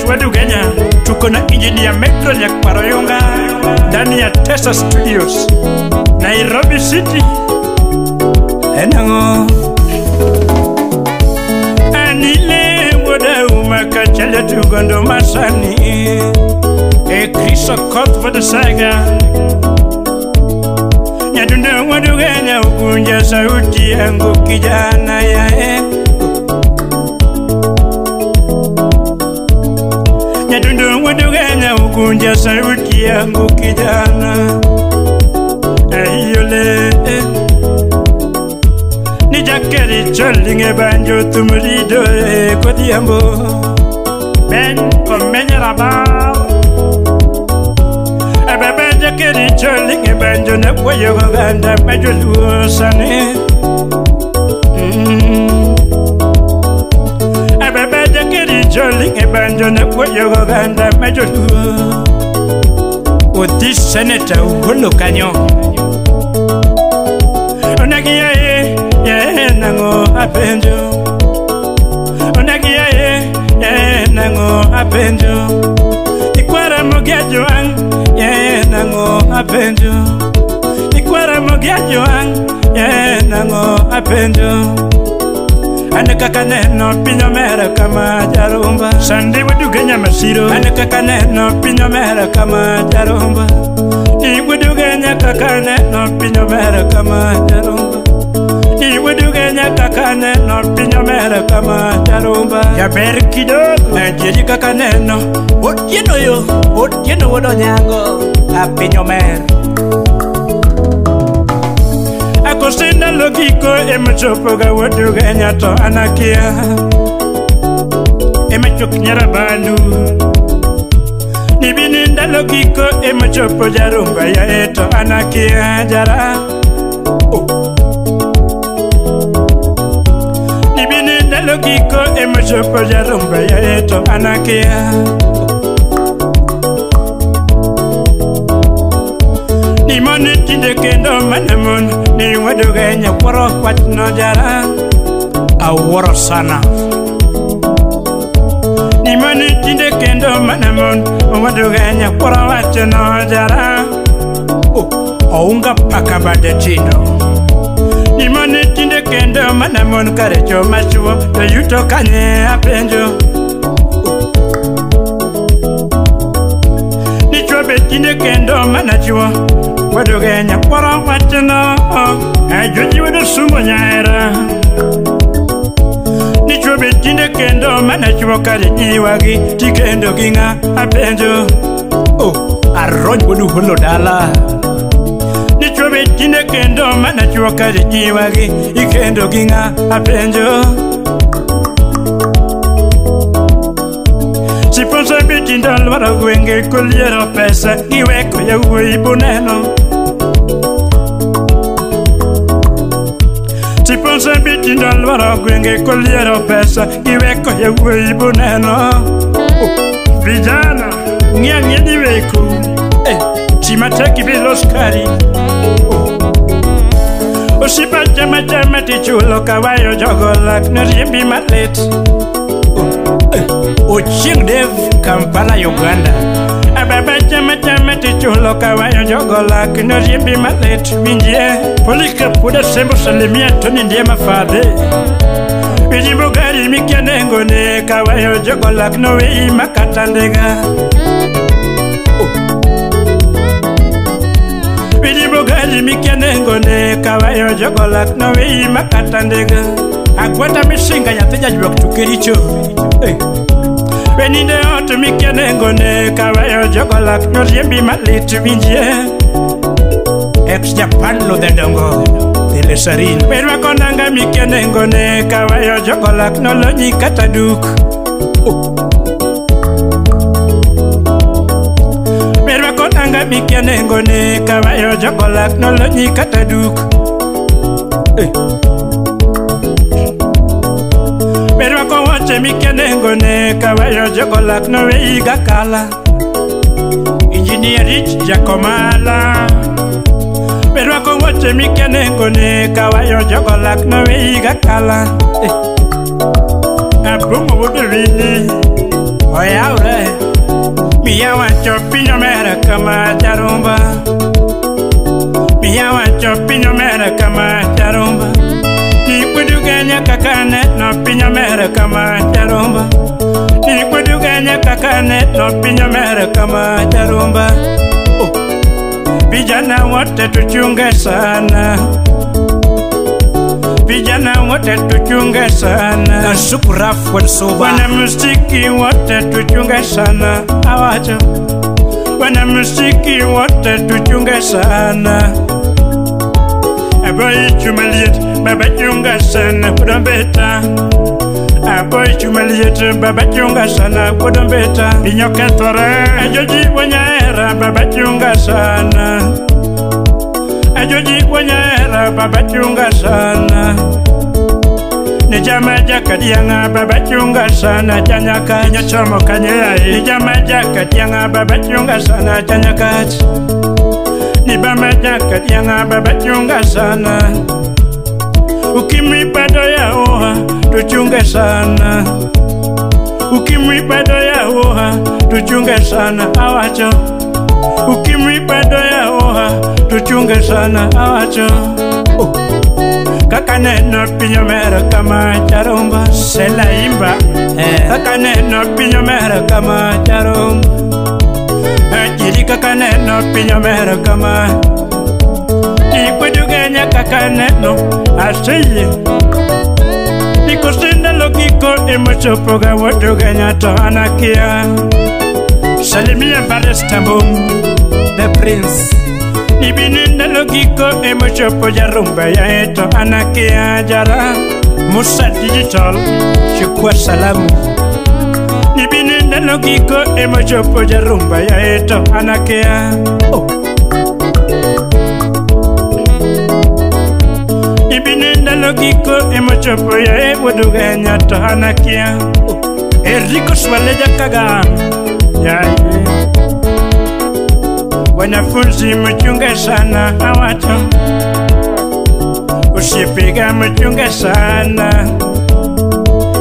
wetu Kenya, tuko na engineer Metro Nyakwaroyonga ndani ya Tesa Studios, Nairobi City. Enango anile woda umakachale tugondo masani Kristo koth for the saga. Nyadunda wetu Kenya, ukunja sauti yangu kijana ya Nyadunda wetu Kenya, ukunja sauti yangu kijana. Ayole ni jakeri cholinge banjo tumurido kodiambo ben komenyera ba ababa jakeri cholinge banjo na koyo ganda majulu sane ababa jakeri cholinge banjo na koyo ganda majulu odi seneta ukolo kanyo onagia nango apenjo onagia nango apenjo ikwara mogiajo ang nango apenjo ikwara mogiajo ang nango apenjo ane kaka neno pinyo mera kama jarumba sandi wetu Kenya masiro ane kaka neno pinyo mera kama jarumba ni wetu Kenya kaka neno pinyo mera kama jarumba wetu Kenya kaka neno pinyo mera kama jarumba ya berkido najeri kaka neno otieno wodo nyango a pinyo mera akosenda logiko emechopoga wetu Kenya to anakia emechok nyara bandu nibininda logiko emechopo jarumba ya eto anakia jara logiko emechopo jarumba ya eto anakia ni moni tinde kendo manamon ni wetu Kenya kwaro kwatno jara aworo sana ni moni tinde kendo manamon wetu Kenya kwaro watno jara ounga paka bade chino ni moni tinde kendo manamon karecho machuo to yuto kanye apenjo ni chobe tinde kendo manachuo wetu Kenya kwaro watno ajoji wetu sumo nyaera ni chobe tinde kendo manachuo kareji wagi tikendo ginga apenjo arroj wetu holo dala chobe tinde kendo mana chuoka jiwagi ikendo ginga apenjo siponsa bitinda lwara gwenge koliero pesa iweko ya uibu neno siponsa bitinda lwara gwenge koliero pesa iweko ya uibu neno vijana ng'e weko chimateki biloskari Oshipa chama tichulo kawayo jogolak noriembi malet Ochieng Dev Kampala Uganda Ababa chama tichulo kawayo jogolak noriembi malet Winjie polika puda sembo salimia toni ndiye mafadhe Wijimbo gari mikianengo ne kawayo jogolak nowe makatandega Gaji mikianengo ne kawayo jogolak no wei makatandega Agwata mishinga ya teja jwak tukericho Weninde otu mikianengo ne kawayo jogolak no riembi malit winjie Ex-Japan lo de dongo Dele sarin Werwa konanga mikianengo ne kawayo jogolak no lo nyikataduk Anga mikianengo ne kawayo jogolak no lo nyikataduk Berwa ko wache mikianengo ne kawayo jogolak no wei gakala Engineer Rich Jakomala Berwa ko wache mikianengo ne kawayo jogolak no wei gakala Abumo wudu wili Oyaure Mia wacho pinyo mere kama jarumba. Mia wacho pinyo mere kama jarumba. Ni kuduganya kakane no pinyo mere kama jarumba. Ni kuduganya kakane no pinyo mere kama jarumba. Vijana wote tuchunge sana. Vijana wote tuchunge sana. Na shukurafu wa soba. Wana muziki wote tuchunge sana. Awacho. Wana muziki wote tuchunge sana. Aboy Chumaliet baba chunga sana kudombeta. Aboy Chumaliet baba chunga sana kudombeta. Binyoka tore ajoji wanyaera baba chunga sana. Ajoji wanyaera baba chunga sana. Ni jama jaka dianga baba chunga sana chanyaka nyochomo kanyea. Ni jama jaka dianga baba chunga sana chanyaka. Ni bama jaka dianga baba chunga sana. Ukimwi bado ya oha tuchunge sana. Ukimwi bado ya oha tuchunge sana awacho. Ukimwi bado ya oha tuchunge sana awacho. Kakane no pinyo mere kama jarumba. Sela imba kakane no pinyo mere kama jarumba. Ajiri kakane no pinyo mere kama. Ni kuduganya kakane no aseye. Ni kusinda logiko emochopoga waduganya to anakia. Salimia Barestambo The Prince. Ni bininda logiko emochopo jarumba ya eto anakia jara. Musa Digital chukua salamu. Ni bininda logiko emochopo jarumba ya eto anakia. Ni bininda logiko emochopo ya waduganya to anakia. Enrico Swaleja Kaga. Wanafunzi mchunge sana awacho. Usipiga mchunge sana.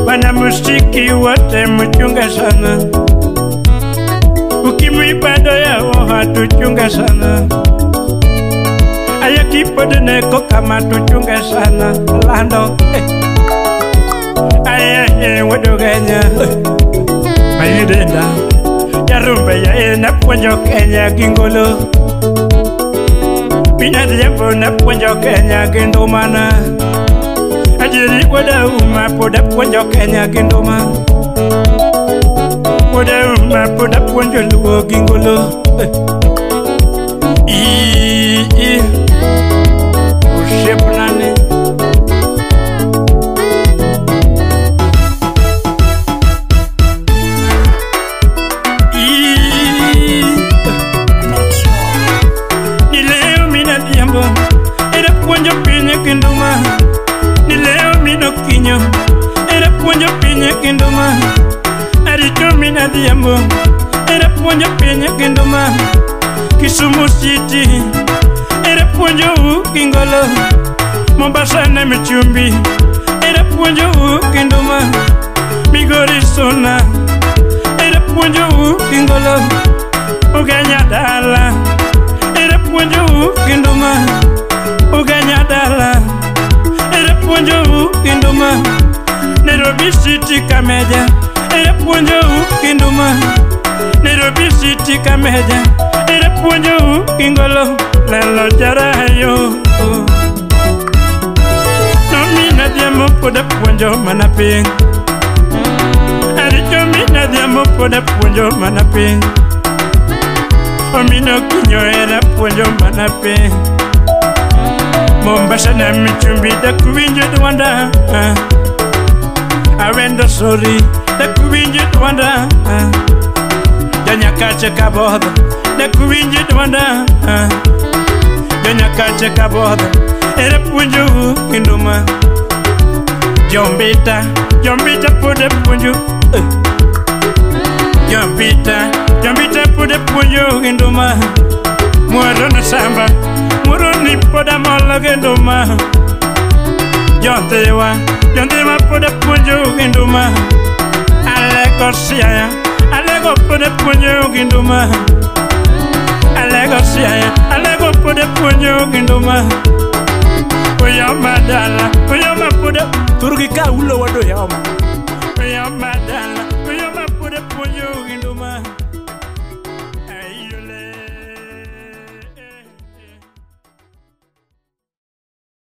Wanamuziki wote mchunge sana. Ukimwi bado ya oha tuchunge sana. Aya kipode neko kama tuchunge sana. Lando aya waduganya mayidenda. Jarumba ya na ponjo Kenya gingolo. Pinya diambo na ponjo Kenya gindomana. Ajiri wada uma poda ponjo Kenya gindoma. Wada uma poda ponjo luo gingolo. Ushepnane. Era puonjo pinye kinduma. Ni leo mino kinyo. Era puonjo pinye kinduma. Aricho mina diambo. Era puonjo pinye kinduma. Kisumu City. Era puonjo kingolo. Mombasa na Michumbi. Era puonjo kinduma. Migori Sona. Era puonjo kingolo. Uganya dala. Era puonjo kinduma. Uganya dala. Era puonjo kinduma. Nairobi City Kameja. Era puonjo kinduma. Nairobi City Kameja. Era puonjo kingolo. Lelo jarayo. Nomina diamo poda puonjo manaping. Aricho mina diamo poda puonjo manaping. Omino kinyo era puonjo manaping. Mombasa na Michumbi da kuwinjo Rwanda. Awendo sorry da kuwinjo Rwanda. Janyakache kabodha da kuwinjo Rwanda. Janyakache kabodha era puonjo kinduma. Jombita poda puonjo. Jombita poda puonjo kinduma. Mwaro na samba. Muro ni poda mola genduma. Jontewa poda puonjo genduma. Alego Alego pode puonyo ginduma Alego siaya Alego pode puonyo ginduma Oyama dala Oyama pode Turgi ka ulo wado yama Oyama dala